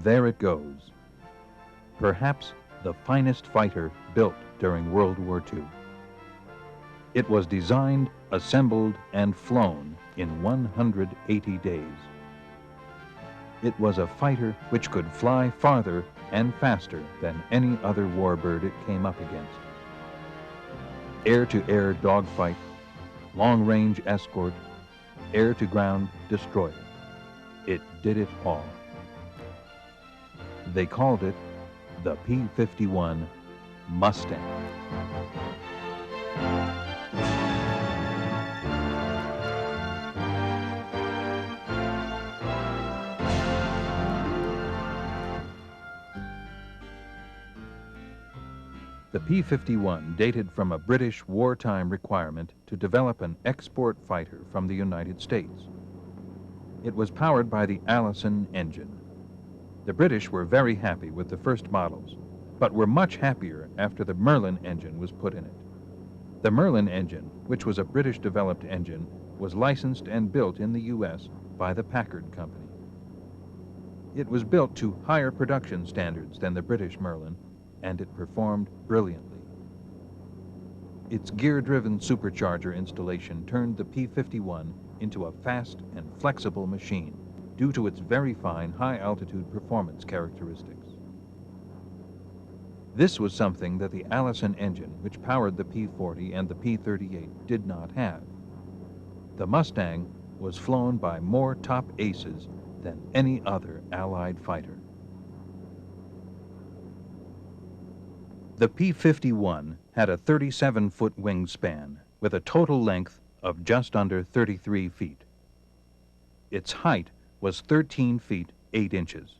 there it goes. Perhaps the finest fighter built during World War II. It was designed, assembled, and flown in 180 days. It was a fighter which could fly farther and faster than any other warbird it came up against. Air-to-air dogfight, long-range escort, air-to-ground destroyer. It did it all. They called it the P-51 Mustang. The P-51 dated from a British wartime requirement to develop an export fighter from the United States. It was powered by the Allison engine. The British were very happy with the first models, but were much happier after the Merlin engine was put in it. The Merlin engine, which was a British-developed engine, was licensed and built in the U.S. by the Packard Company. It was built to higher production standards than the British Merlin, and it performed brilliantly. Its gear-driven supercharger installation turned the P-51 into a fast and flexible machine due to its very fine high-altitude performance characteristics. This was something that the Allison engine, which powered the P-40 and the P-38, did not have. The Mustang was flown by more top aces than any other Allied fighter. The P-51 had a 37-foot wingspan with a total length of just under 33 feet. Its height was 13 feet 8 inches.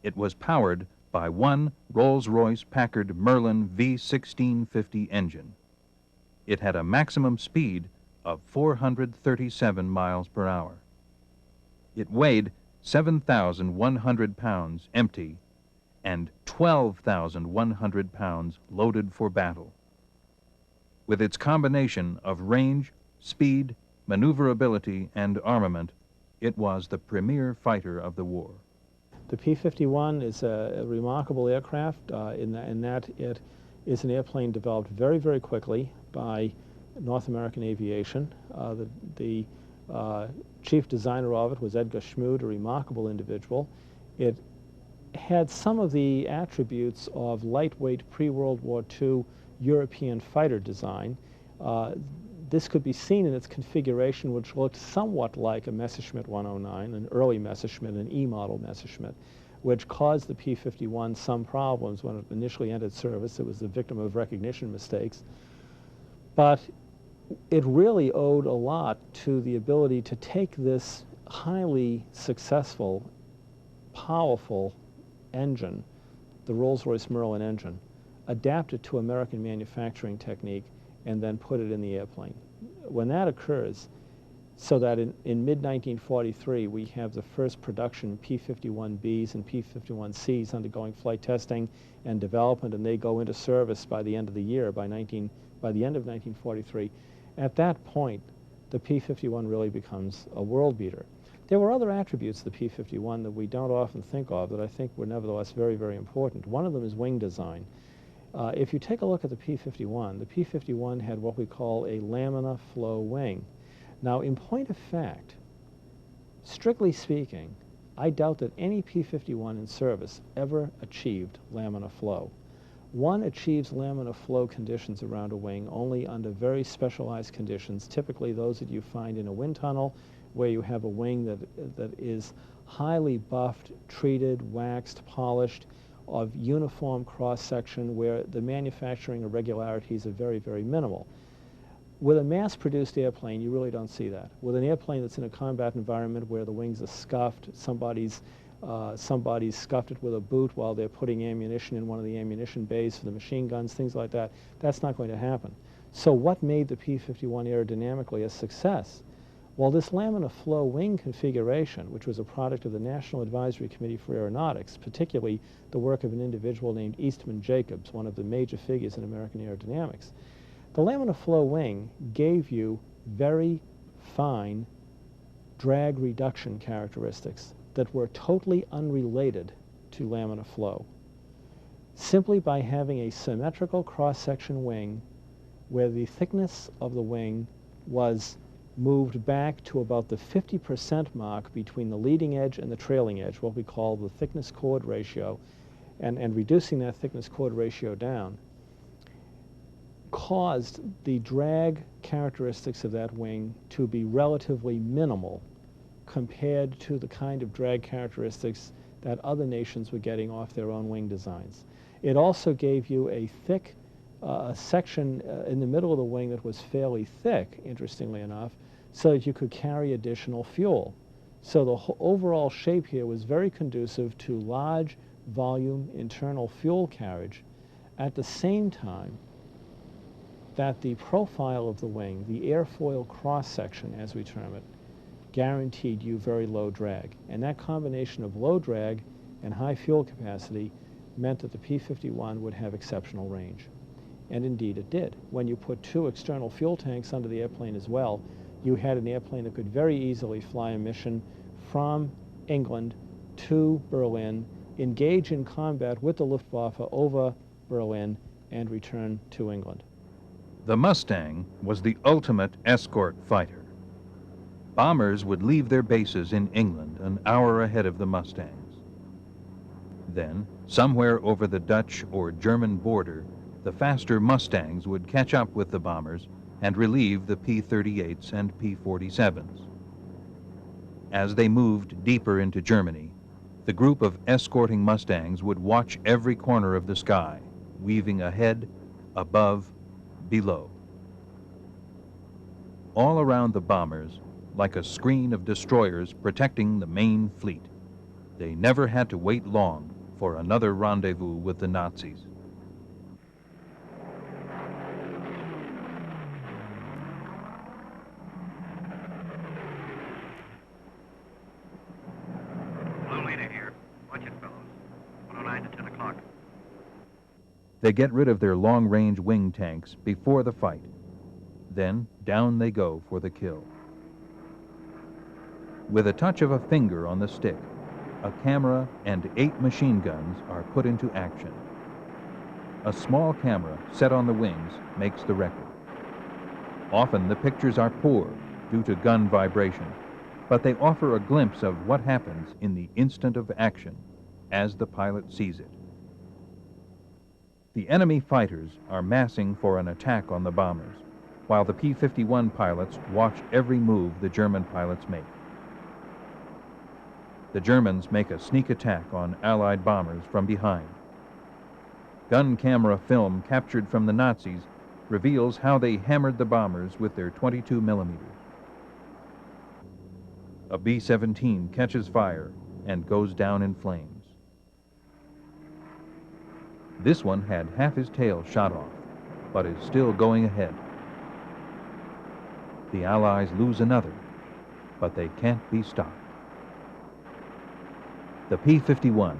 It was powered by one Rolls-Royce Packard Merlin V1650 engine. It had a maximum speed of 437 miles per hour. It weighed 7,100 pounds empty and 12,100 pounds loaded for battle. With its combination of range, speed, maneuverability, and armament, it was the premier fighter of the war. The P-51 is a remarkable aircraft in that it is an airplane developed very, very quickly by North American Aviation. The chief designer of it was Edgar Schmood, a remarkable individual. It had some of the attributes of lightweight pre-World War II European fighter design. This could be seen in its configuration, which looked somewhat like a Messerschmitt 109, an early Messerschmitt, an E-model Messerschmitt, which caused the P-51 some problems when it initially entered service. It was the victim of recognition mistakes. But it really owed a lot to the ability to take this highly successful, powerful engine, the Rolls-Royce Merlin engine, adapt it to American manufacturing technique, and then put it in the airplane. When that occurs, so that in mid-1943 we have the first production P-51Bs and P-51Cs undergoing flight testing and development, and they go into service by the end of the year, by the end of 1943. At that point, the P-51 really becomes a world beater. There were other attributes of the P-51 that we don't often think of that I think were nevertheless very, very important. One of them is wing design. If you take a look at the P-51 had what we call a laminar flow wing. Now, in point of fact, strictly speaking, I doubt that any P-51 in service ever achieved laminar flow. One achieves laminar flow conditions around a wing only under very specialized conditions, typically those that you find in a wind tunnel, where you have a wing that is highly buffed, treated, waxed, polished, of uniform cross-section, where the manufacturing irregularities are very, very minimal. With a mass-produced airplane, you really don't see that. With an airplane that's in a combat environment where the wings are scuffed, somebody's scuffed it with a boot while they're putting ammunition in one of the ammunition bays for the machine guns, things like that, that's not going to happen. So what made the P-51 aerodynamically a success? Well, this laminar flow wing configuration, which was a product of the National Advisory Committee for Aeronautics, particularly the work of an individual named Eastman Jacobs, one of the major figures in American aerodynamics, the laminar flow wing gave you very fine drag reduction characteristics that were totally unrelated to laminar flow. Simply by having a symmetrical cross-section wing where the thickness of the wing was moved back to about the 50% mark between the leading edge and the trailing edge, what we call the thickness chord ratio, and reducing that thickness chord ratio down, caused the drag characteristics of that wing to be relatively minimal compared to the kind of drag characteristics that other nations were getting off their own wing designs. It also gave you a thick section in the middle of the wing that was fairly thick, interestingly enough, so that you could carry additional fuel. So the overall shape here was very conducive to large volume internal fuel carriage, at the same time that the profile of the wing, the airfoil cross-section, as we term it, guaranteed you very low drag. And that combination of low drag and high fuel capacity meant that the P-51 would have exceptional range. And indeed it did. When you put 2 external fuel tanks under the airplane as well, you had an airplane that could very easily fly a mission from England to Berlin, engage in combat with the Luftwaffe over Berlin, and return to England. The Mustang was the ultimate escort fighter. Bombers would leave their bases in England an hour ahead of the Mustangs. Then, somewhere over the Dutch or German border, the faster Mustangs would catch up with the bombers and relieve the P-38s and P-47s. As they moved deeper into Germany, the group of escorting Mustangs would watch every corner of the sky, weaving ahead, above, below. All around the bombers, like a screen of destroyers protecting the main fleet, they never had to wait long for another rendezvous with the Nazis. They get rid of their long-range wing tanks before the fight. Then down they go for the kill. With a touch of a finger on the stick, a camera and 8 machine guns are put into action. A small camera set on the wings makes the record. Often the pictures are poor due to gun vibration, but they offer a glimpse of what happens in the instant of action as the pilot sees it. The enemy fighters are massing for an attack on the bombers, while the P-51 pilots watch every move the German pilots make. The Germans make a sneak attack on Allied bombers from behind. Gun camera film captured from the Nazis reveals how they hammered the bombers with their 22 mm. A B-17 catches fire and goes down in flames. This one had half his tail shot off, but is still going ahead. The Allies lose another, but they can't be stopped. The P-51s,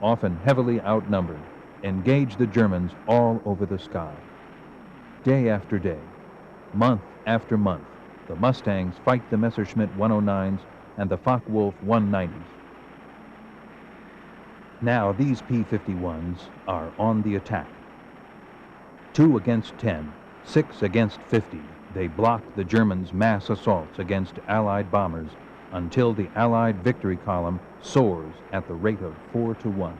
often heavily outnumbered, engage the Germans all over the sky. Day after day, month after month, the Mustangs fight the Messerschmitt 109s and the Focke-Wulf 190s. Now these P-51s are on the attack. 2 against 10, 6 against 50, they block the Germans' mass assaults against Allied bombers until the Allied victory column soars at the rate of 4-1.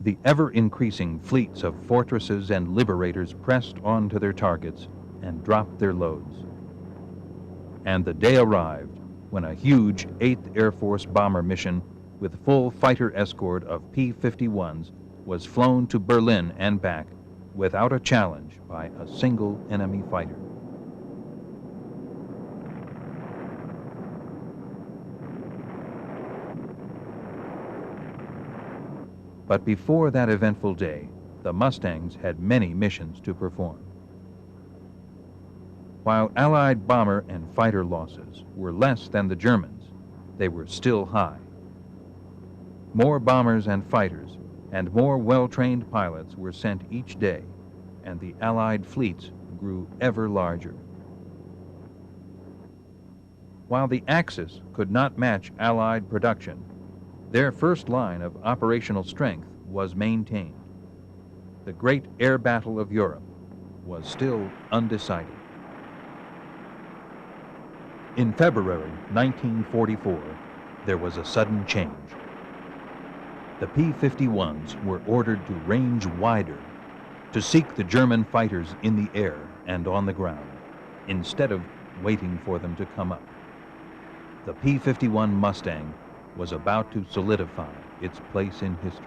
The ever-increasing fleets of fortresses and liberators pressed on to their targets and dropped their loads. And the day arrived when a huge 8th Air Force bomber mission with full fighter escort of P-51s was flown to Berlin and back without a challenge by a single enemy fighter. But before that eventful day, the Mustangs had many missions to perform. While Allied bomber and fighter losses were less than the Germans, they were still high. More bombers and fighters and more well-trained pilots were sent each day, and the Allied fleets grew ever larger. While the Axis could not match Allied production, their first line of operational strength was maintained. The great air battle of Europe was still undecided. In February 1944, there was a sudden change. The P-51s were ordered to range wider, to seek the German fighters in the air and on the ground, instead of waiting for them to come up. The P-51 Mustang was about to solidify its place in history.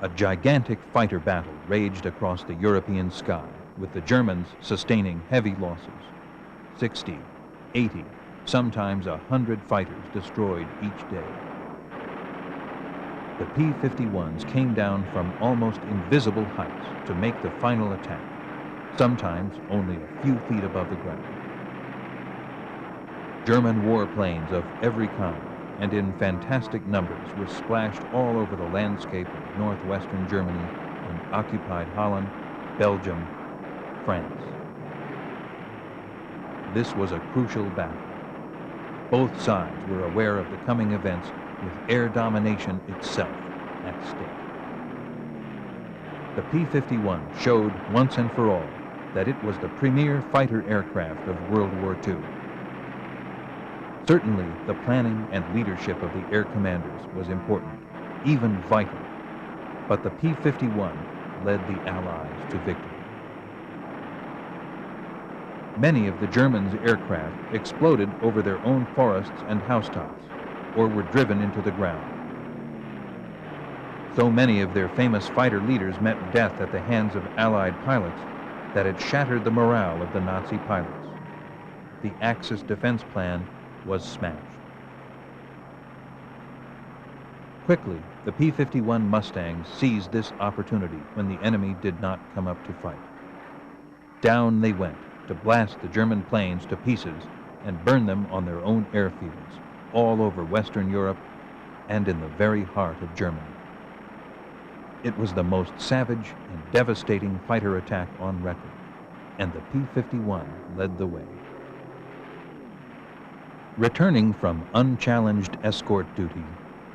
A gigantic fighter battle raged across the European sky, with the Germans sustaining heavy losses. 60, 80, sometimes 100 fighters destroyed each day. The P-51s came down from almost invisible heights to make the final attack, sometimes only a few feet above the ground. German warplanes of every kind and in fantastic numbers were splashed all over the landscape of northwestern Germany and occupied Holland, Belgium, France. This was a crucial battle. Both sides were aware of the coming events with air domination itself at stake. The P-51 showed once and for all that it was the premier fighter aircraft of World War II. Certainly, the planning and leadership of the air commanders was important, even vital, but the P-51 led the Allies to victory. Many of the Germans' aircraft exploded over their own forests and housetops, or were driven into the ground. So many of their famous fighter leaders met death at the hands of Allied pilots that it shattered the morale of the Nazi pilots. The Axis defense plan was smashed. Quickly, the P-51 Mustangs seized this opportunity when the enemy did not come up to fight. Down they went to blast the German planes to pieces and burn them on their own airfields, all over Western Europe and in the very heart of Germany. It was the most savage and devastating fighter attack on record, and the P-51 led the way. Returning from unchallenged escort duty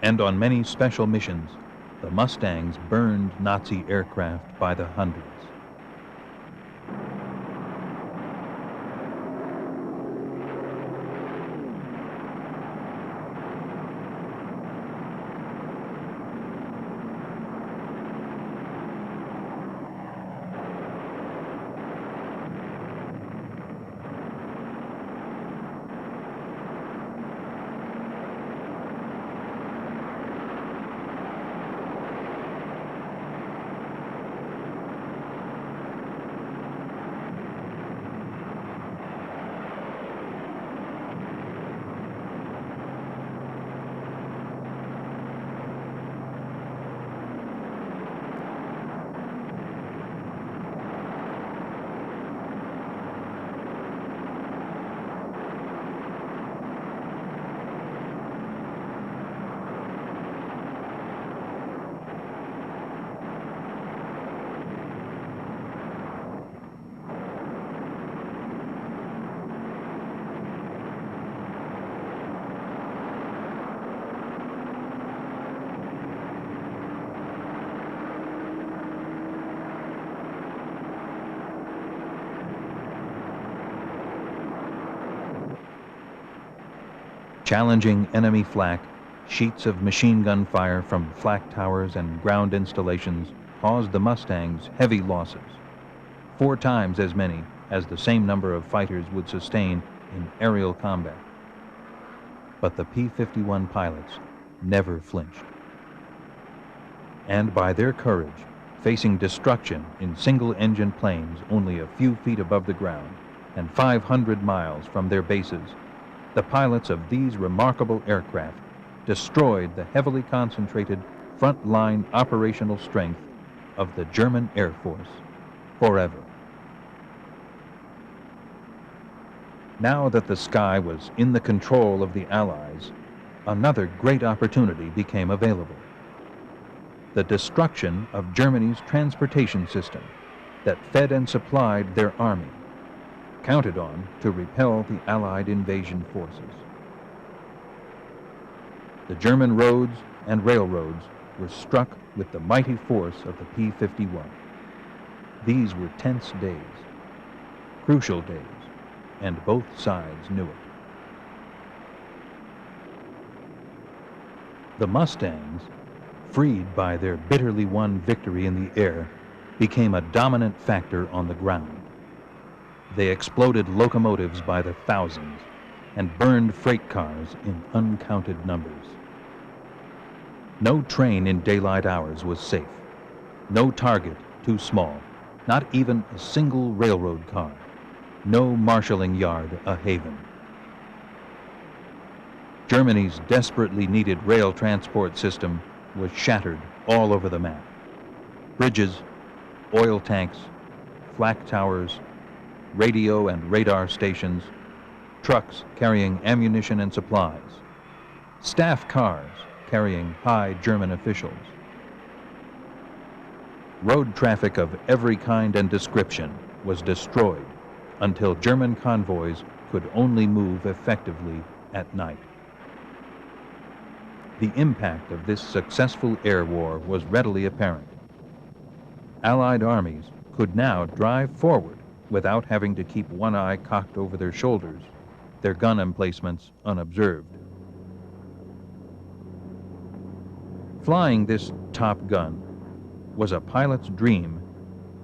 and on many special missions, the Mustangs burned Nazi aircraft by the hundreds. Challenging enemy flak, Sheets of machine gun fire from flak towers and ground installations caused the Mustangs heavy losses, 4 times as many as the same number of fighters would sustain in aerial combat. But the P-51 pilots never flinched. And by their courage, facing destruction in single-engine planes only a few feet above the ground and 500 miles from their bases, the pilots of these remarkable aircraft destroyed the heavily concentrated front-line operational strength of the German Air Force forever. Now that the sky was in the control of the Allies, another great opportunity became available: the destruction of Germany's transportation system that fed and supplied their army, counted on to repel the Allied invasion forces. The German roads and railroads were struck with the mighty force of the P-51. These were tense days, crucial days, and both sides knew it. The Mustangs, freed by their bitterly won victory in the air, became a dominant factor on the ground. They exploded locomotives by the thousands and burned freight cars in uncounted numbers. No train in daylight hours was safe, no target too small, not even a single railroad car, no marshalling yard a haven. Germany's desperately needed rail transport system was shattered all over the map. Bridges, oil tanks, flak towers, radio and radar stations, trucks carrying ammunition and supplies, staff cars carrying high German officials. Road traffic of every kind and description was destroyed until German convoys could only move effectively at night. The impact of this successful air war was readily apparent. Allied armies could now drive forward without having to keep one eye cocked over their shoulders, their gun emplacements unobserved. Flying this Top Gun was a pilot's dream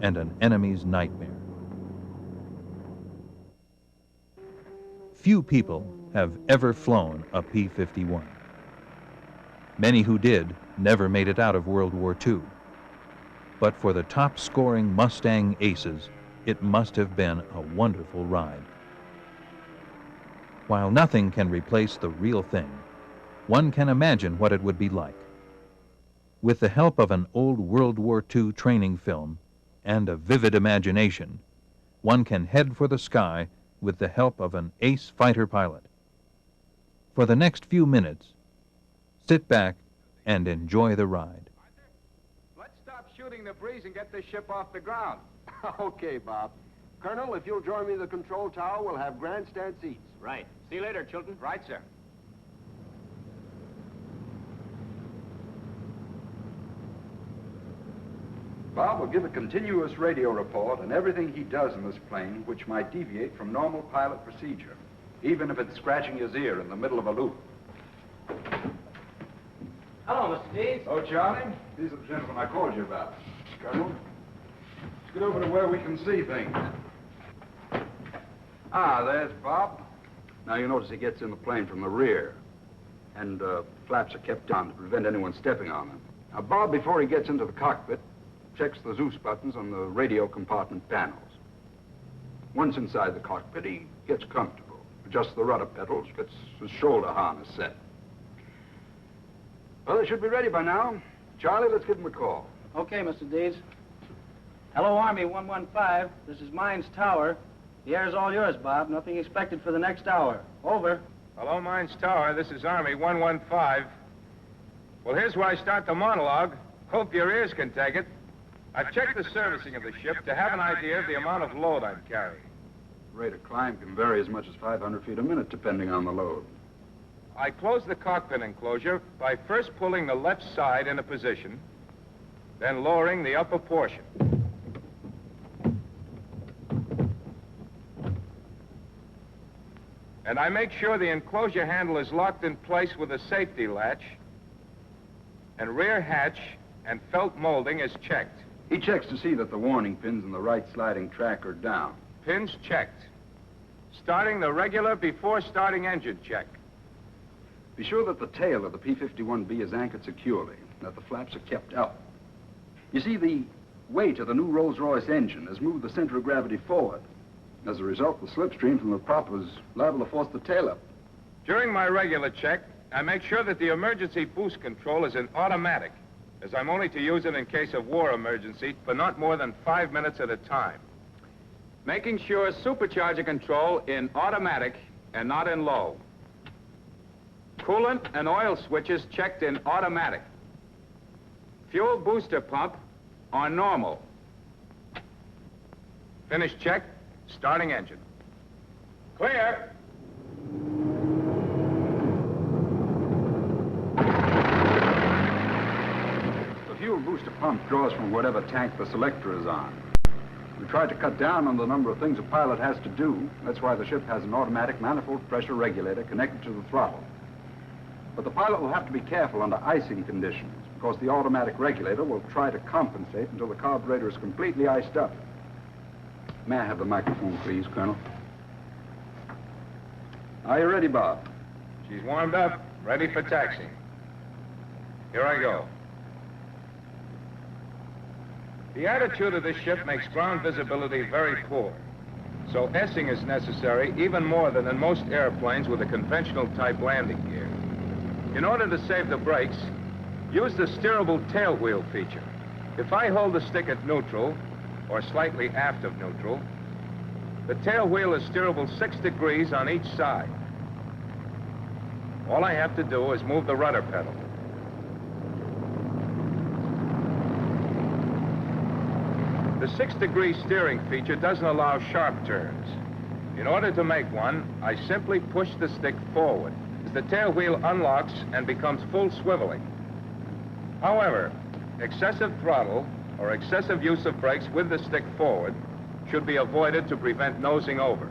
and an enemy's nightmare. Few people have ever flown a P-51. Many who did never made it out of World War II. But for the top-scoring Mustang aces, it must have been a wonderful ride. While nothing can replace the real thing, one can imagine what it would be like. With the help of an old World War II training film and a vivid imagination, one can head for the sky with the help of an ace fighter pilot. For the next few minutes, sit back and enjoy the ride. Let's stop shooting the breeze and get this ship off the ground. Okay, Bob. Colonel, if you'll join me in the control tower, we'll have grandstand seats. Right. See you later, Chilton. Right, sir. Bob will give a continuous radio report on everything he does in this plane which might deviate from normal pilot procedure, even if it's scratching his ear in the middle of a loop. Hello, Mr. Dees. Oh, Charlie, these are the gentlemen I called you about. Colonel, let's get over to where we can see things. Ah, there's Bob. Now, you notice he gets in the plane from the rear, and flaps are kept down to prevent anyone stepping on them. Now, Bob, before he gets into the cockpit, checks the Zeus buttons on the radio compartment panels. Once inside the cockpit, he gets comfortable, adjusts the rudder pedals, gets his shoulder harness set. Well, they should be ready by now. Charlie, let's give them a call. Okay, Mr. Dees. Hello, Army 115. This is Mines Tower. The air's all yours, Bob. Nothing expected for the next hour. Over. Hello, Mines Tower. This is Army 115. Well, here's where I start the monologue. Hope your ears can take it. I've checked the servicing of the ship to have an idea of the amount of load I'm carrying. Rate of climb can vary as much as 500 feet a minute, depending on the load. I closed the cockpit enclosure by first pulling the left side into position, then lowering the upper portion. And I make sure the enclosure handle is locked in place with a safety latch, and rear hatch and felt molding is checked. He checks to see that the warning pins in the right sliding track are down. Pins checked. Starting the regular before starting engine check. Be sure that the tail of the P-51B is anchored securely, and that the flaps are kept up. You see, the weight of the new Rolls-Royce engine has moved the center of gravity forward. As a result, the slipstream from the prop is liable to force the tail up. During my regular check, I make sure that the emergency boost control is in automatic, as I'm only to use it in case of war emergency for not more than 5 minutes at a time. Making sure supercharger control in automatic and not in low. Coolant and oil switches checked in automatic. Fuel booster pump on normal. Finish check, starting engine. Clear. The fuel booster pump draws from whatever tank the selector is on. We tried to cut down on the number of things a pilot has to do. That's why the ship has an automatic manifold pressure regulator connected to the throttle. But the pilot will have to be careful under icing conditions, because the automatic regulator will try to compensate until the carburetor is completely iced up. May I have the microphone, please, Colonel? Are you ready, Bob? She's warmed up, ready for taxi. Here I go. The attitude of this ship makes ground visibility very poor. So S-ing is necessary even more than in most airplanes with a conventional type landing gear. In order to save the brakes, use the steerable tail wheel feature. If I hold the stick at neutral, or slightly aft of neutral, the tail wheel is steerable 6 degrees on each side. All I have to do is move the rudder pedal. The 6-degree steering feature doesn't allow sharp turns. In order to make one, I simply push the stick forward as the tail wheel unlocks and becomes full swiveling. However, excessive throttle or excessive use of brakes with the stick forward should be avoided to prevent nosing over.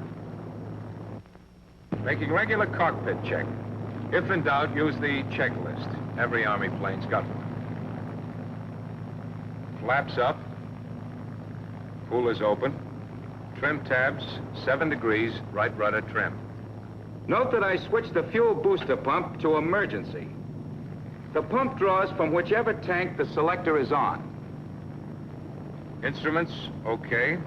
Making regular cockpit check. If in doubt, use the checklist. Every Army plane's got one. Flaps up. Coolers open. Trim tabs, 7 degrees, right rudder trim. Note that I switched the fuel booster pump to emergency. The pump draws from whichever tank the selector is on. Instruments, okay.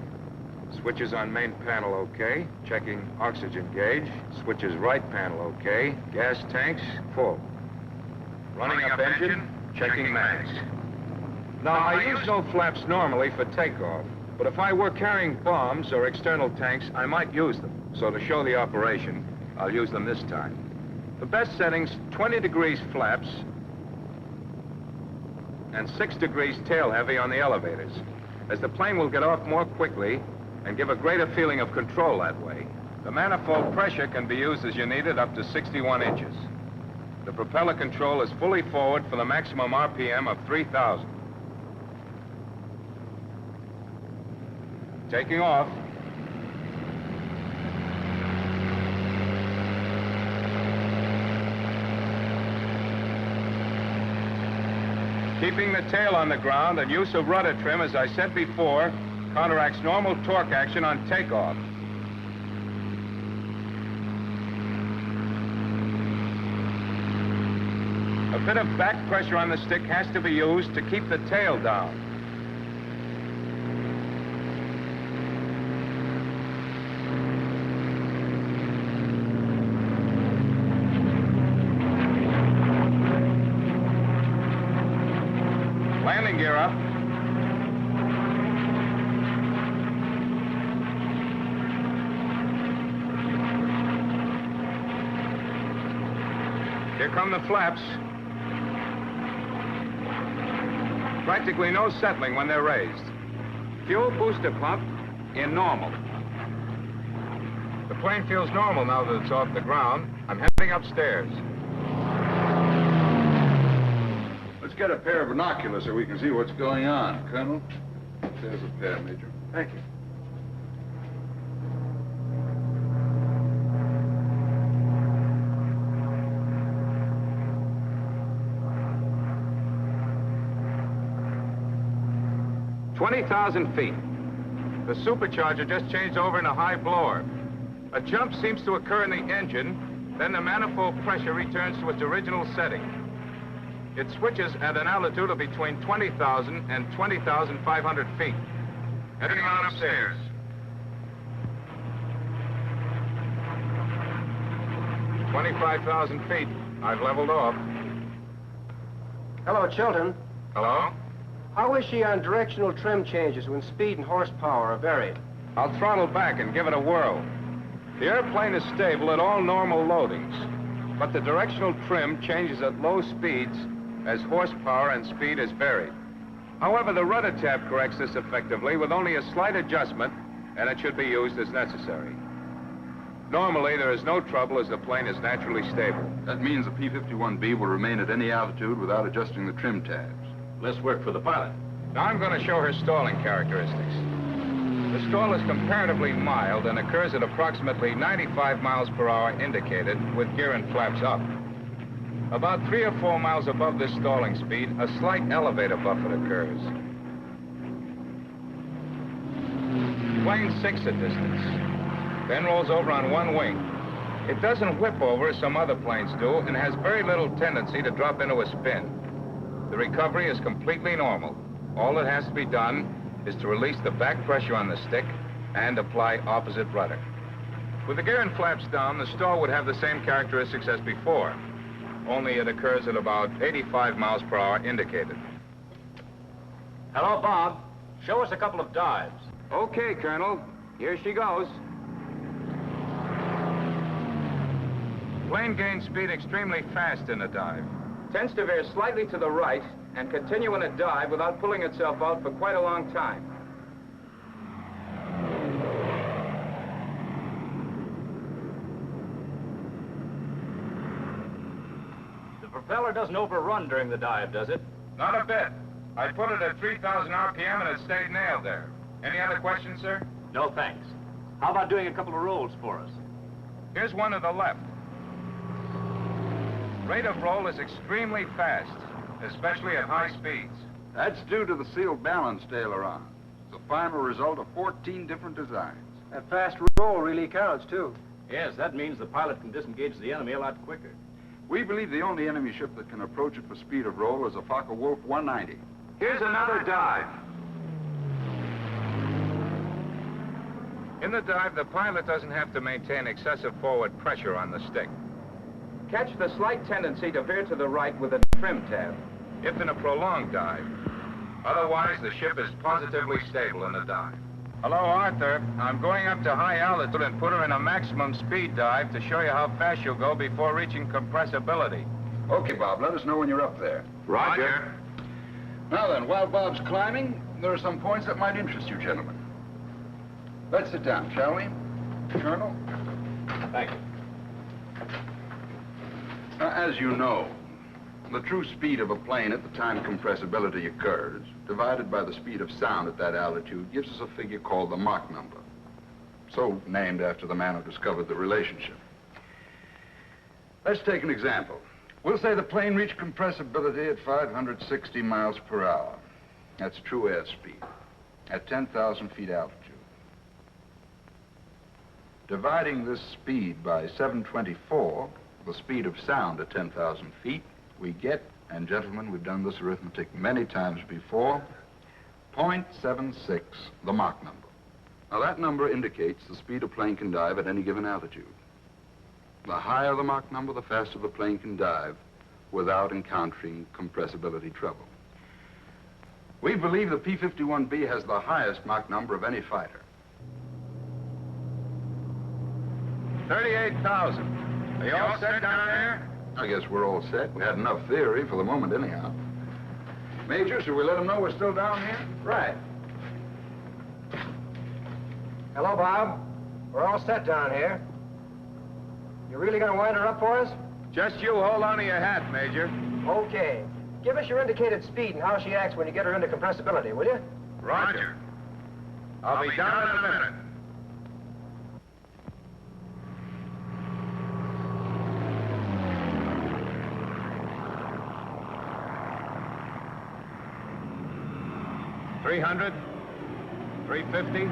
Switches on main panel, okay. Checking oxygen gauge. Switches right panel, okay. Gas tanks, full. Running up engine, checking mags. Now, I use no flaps normally for takeoff, but if I were carrying bombs or external tanks, I might use them. So to show the operation, I'll use them this time. The best settings, 20 degrees flaps and 6 degrees tail heavy on the elevators, as the plane will get off more quickly and give a greater feeling of control that way. The manifold pressure can be used as you need it up to 61 inches. The propeller control is fully forward for the maximum RPM of 3,000. Taking off. Keeping the tail on the ground and use of rudder trim, as I said before, counteracts normal torque action on takeoff. A bit of back pressure on the stick has to be used to keep the tail down. Landing gear up. Here come the flaps. Practically no settling when they're raised. Fuel booster pump in normal. The plane feels normal now that it's off the ground. I'm heading upstairs. Let's get a pair of binoculars so we can see what's going on, Colonel. There's a pair, Major. Thank you. 20,000 feet. The supercharger just changed over in a high blower. A jump seems to occur in the engine, then the manifold pressure returns to its original setting. It switches at an altitude of between 20,000 and 20,500 feet. Heading on upstairs. "25,000 feet. I've leveled off." Hello, Chilton. Hello? How is she on directional trim changes when speed and horsepower are varied? I'll throttle back and give it a whirl. The airplane is stable at all normal loadings, but the directional trim changes at low speeds as horsepower and speed is varied. However, the rudder tab corrects this effectively with only a slight adjustment, and it should be used as necessary. Normally, there is no trouble as the plane is naturally stable. That means the P-51B will remain at any altitude without adjusting the trim tabs. Less work for the pilot. Now I'm going to show her stalling characteristics. The stall is comparatively mild and occurs at approximately 95 miles per hour indicated with gear and flaps up. About 3 or 4 miles above this stalling speed, a slight elevator buffet occurs. Plane 6 at distance, then rolls over on one wing. It doesn't whip over as some other planes do and has very little tendency to drop into a spin. The recovery is completely normal. All that has to be done is to release the back pressure on the stick and apply opposite rudder. With the gear and flaps down, the stall would have the same characteristics as before, only it occurs at about 85 miles per hour indicated. Hello, Bob. Show us a couple of dives. Okay, Colonel. Here she goes. Plane gains speed extremely fast in a dive. Tends to veer slightly to the right and continue in a dive without pulling itself out for quite a long time. The propeller doesn't overrun during the dive, does it? Not a bit. I put it at 3,000 RPM and it stayed nailed there. Any other questions, sir? No, thanks. How about doing a couple of rolls for us? Here's one to the left. Rate of roll is extremely fast, especially at high speeds. That's due to the sealed balance aileron. It's the final result of 14 different designs. That fast roll really counts, too. Yes, that means the pilot can disengage the enemy a lot quicker. We believe the only enemy ship that can approach it for speed of roll is a Focke-Wulf 190. Here's another dive. In the dive, the pilot doesn't have to maintain excessive forward pressure on the stick. Catch the slight tendency to veer to the right with a trim tab, if in a prolonged dive. Otherwise, the ship is positively stable in the dive. Hello, Arthur. I'm going up to high altitude and put her in a maximum speed dive to show you how fast you'll go before reaching compressibility. Okay, Bob, let us know when you're up there. Roger. Now then, while Bob's climbing, there are some points that might interest you, gentlemen. Let's sit down, shall we? Colonel? Thank you. Now, as you know, the true speed of a plane at the time compressibility occurs, divided by the speed of sound at that altitude, gives us a figure called the Mach number. So named after the man who discovered the relationship. Let's take an example. We'll say the plane reached compressibility at 560 miles per hour. That's true airspeed, at 10,000 feet altitude. Dividing this speed by 724, the speed of sound at 10,000 feet, we get, and gentlemen, we've done this arithmetic many times before, 0.76, the Mach number. Now that number indicates the speed a plane can dive at any given altitude. The higher the Mach number, the faster the plane can dive without encountering compressibility trouble. We believe the P-51B has the highest Mach number of any fighter. 38,000. Are you all set down there? I guess we're all set. We had enough theory for the moment anyhow. Major, should we let them know we're still down here? Right. Hello, Bob. We're all set down here. You really gonna wind her up for us? Just you hold on to your hat, Major. Okay. Give us your indicated speed and how she acts when you get her into compressibility, will you? Roger. I'll be down in a minute. $300. 350,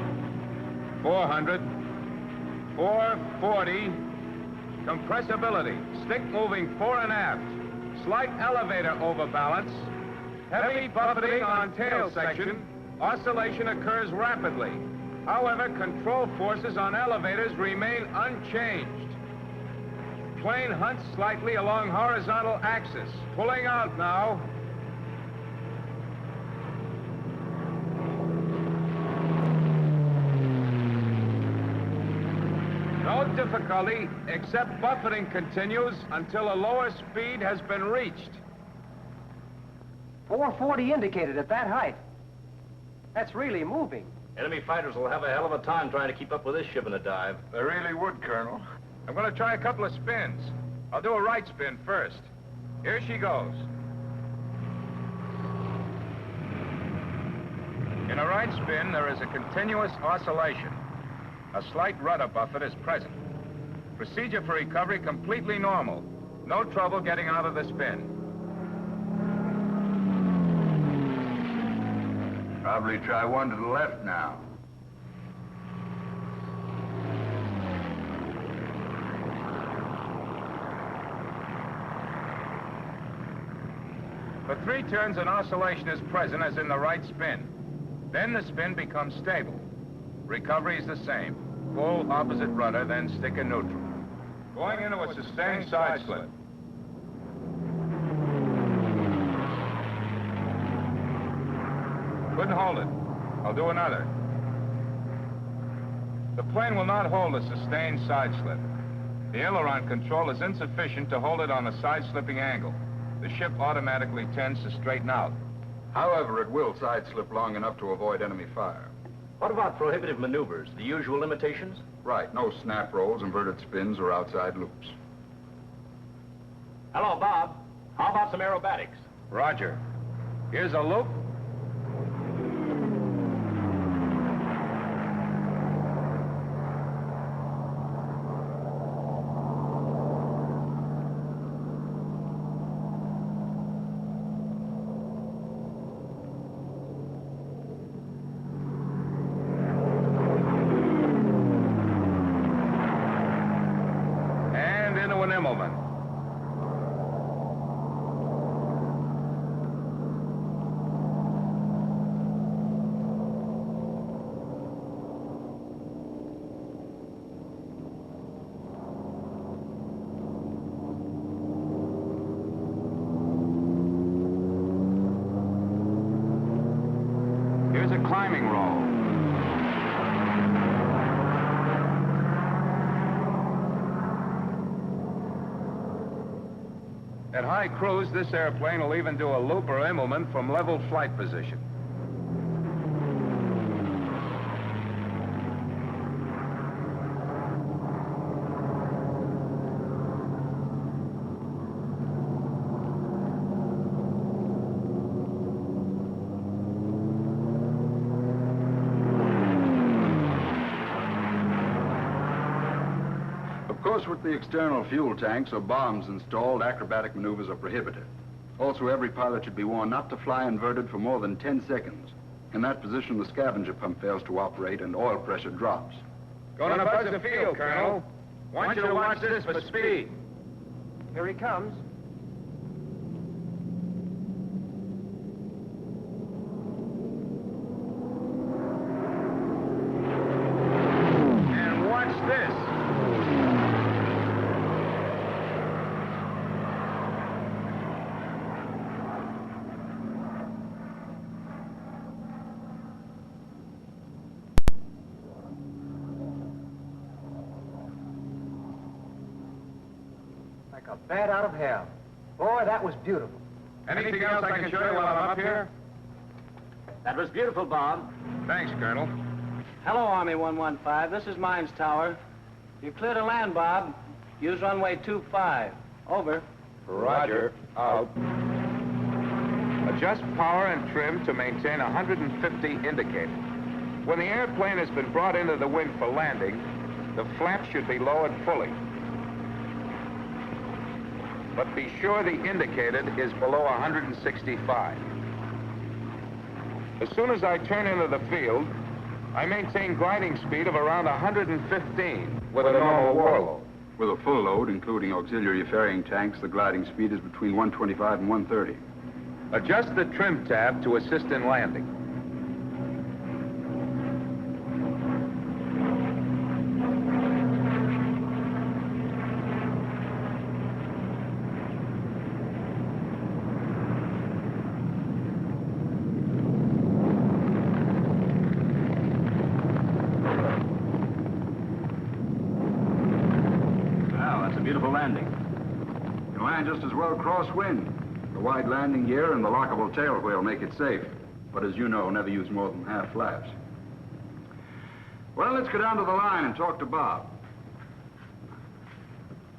400, 440. Compressibility, stick moving fore and aft. Slight elevator overbalance. Heavy buffeting on tail section. Oscillation occurs rapidly. However, control forces on elevators remain unchanged. Plane hunts slightly along horizontal axis. Pulling out now. No difficulty, except buffeting continues until a lower speed has been reached. 440 indicated at that height. That's really moving. Enemy fighters will have a hell of a time trying to keep up with this ship in a dive. They really would, Colonel. I'm going to try a couple of spins. I'll do a right spin first. Here she goes. In a right spin, there is a continuous oscillation. A slight rudder buffet is present. Procedure for recovery completely normal. No trouble getting out of the spin. Probably try one to the left now. For 3 turns, an oscillation is present as in the right spin. Then the spin becomes stable. Recovery is the same. Full opposite rudder, then stick in neutral. Going into a sustained side slip. Couldn't hold it. I'll do another. The plane will not hold a sustained side slip. The aileron control is insufficient to hold it on a side-slipping angle. The ship automatically tends to straighten out. However, it will side slip long enough to avoid enemy fire. What about prohibitive maneuvers? The usual limitations? Right, no snap rolls, inverted spins, or outside loops. Hello, Bob. How about some aerobatics? Roger. Here's a loop. Here's a climbing roll. At high cruise, this airplane will even do a loop or immelman from level flight position. Of course, with the external fuel tanks or bombs installed, acrobatic maneuvers are prohibited. Also, every pilot should be warned not to fly inverted for more than 10 seconds. In that position, the scavenger pump fails to operate and oil pressure drops. Going to buzz the field, Colonel. Want you to watch this for speed. Here he comes. And watch this. Like a bat out of hell. Boy, that was beautiful. Anything else I can show you while I'm up here? That was beautiful, Bob. Thanks, Colonel. Hello, Army 115. This is Mines Tower. You're clear to land, Bob. Use runway 25. Over. Roger. Out. Adjust power and trim to maintain 150 indicated. When the airplane has been brought into the wind for landing, the flaps should be lowered fully. But be sure the indicated is below 165. As soon as I turn into the field, I maintain gliding speed of around 115 with a normal war load. With a full load, including auxiliary ferrying tanks, the gliding speed is between 125 and 130. Adjust the trim tab to assist in landing. Beautiful landing. You can land just as well crosswind. The wide landing gear and the lockable tail wheel make it safe. But as you know, never use more than half flaps. Well, let's go down to the line and talk to Bob.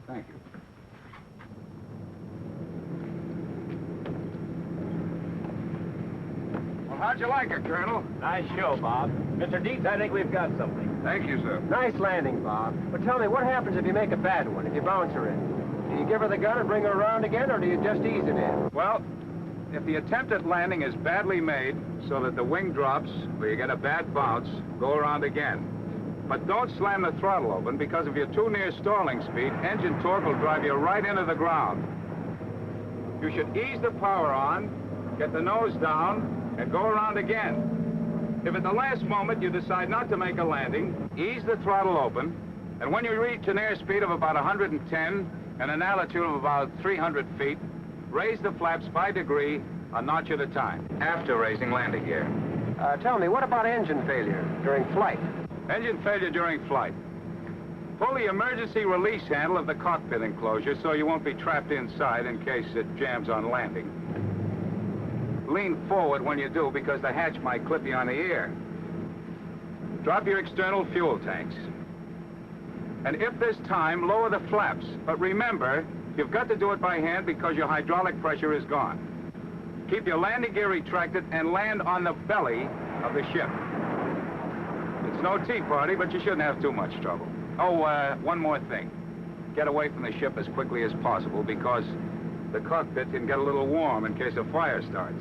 Thank you. Well, how'd you like it, Colonel? Nice show, Bob. Mr. Dietz, I think we've got something. Thank you, sir. Nice landing, Bob. But tell me, what happens if you make a bad one, if you bounce her in? Do you give her the gun and bring her around again, or do you just ease it in? Well, if the attempt at landing is badly made so that the wing drops or you get a bad bounce, go around again. But don't slam the throttle open, because if you're too near stalling speed, engine torque will drive you right into the ground. You should ease the power on, get the nose down, and go around again. If at the last moment you decide not to make a landing, ease the throttle open, and when you reach an airspeed of about 110 and an altitude of about 300 feet, raise the flaps by degree, a notch at a time, after raising landing gear. Tell me, what about engine failure during flight? Engine failure during flight. Pull the emergency release handle of the cockpit enclosure so you won't be trapped inside in case it jams on landing. Lean forward when you do, because the hatch might clip you on the ear. Drop your external fuel tanks. And if there's time, lower the flaps. But remember, you've got to do it by hand because your hydraulic pressure is gone. Keep your landing gear retracted and land on the belly of the ship. It's no tea party, but you shouldn't have too much trouble. Oh, one more thing. Get away from the ship as quickly as possible, because the cockpit can get a little warm in case a fire starts.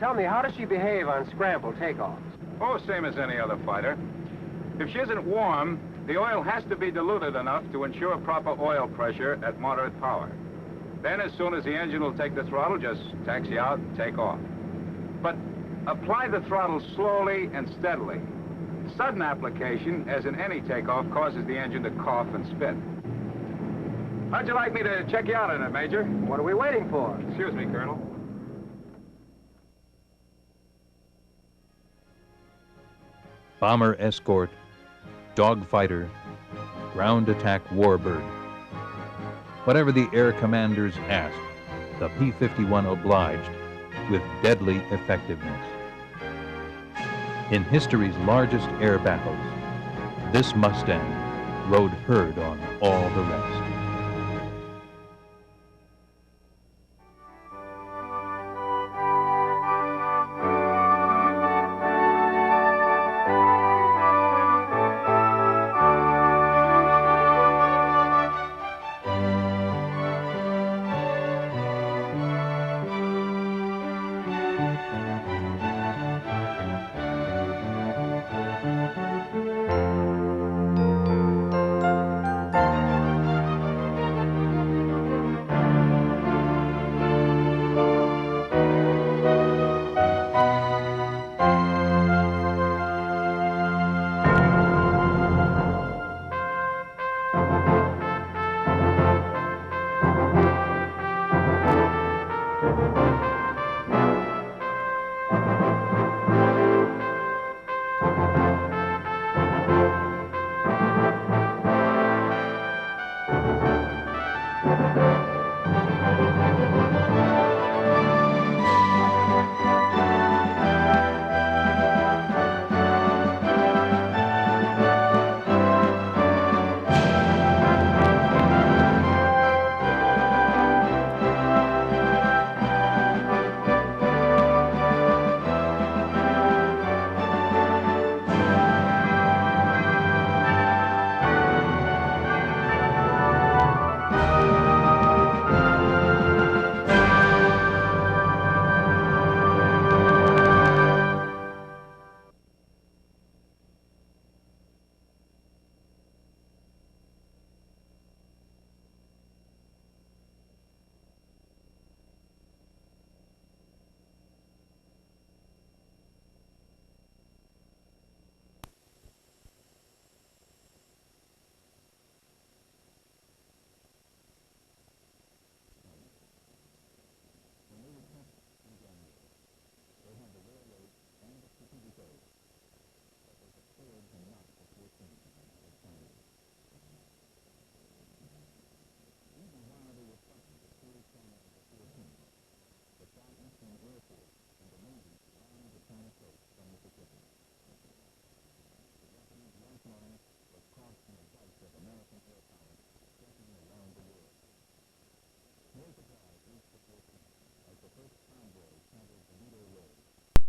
Tell me, how does she behave on scramble takeoffs? Oh, same as any other fighter. If she isn't warm, the oil has to be diluted enough to ensure proper oil pressure at moderate power. Then, as soon as the engine will take the throttle, just taxi out and take off. But apply the throttle slowly and steadily. Sudden application, as in any takeoff, causes the engine to cough and spit. How'd you like me to check you out on it, Major? What are we waiting for? Excuse me, Colonel. Bomber-escort, dogfighter, ground attack warbird. Whatever the air commanders asked, the P-51 obliged with deadly effectiveness. In history's largest air battles, this Mustang rode herd on all the rest.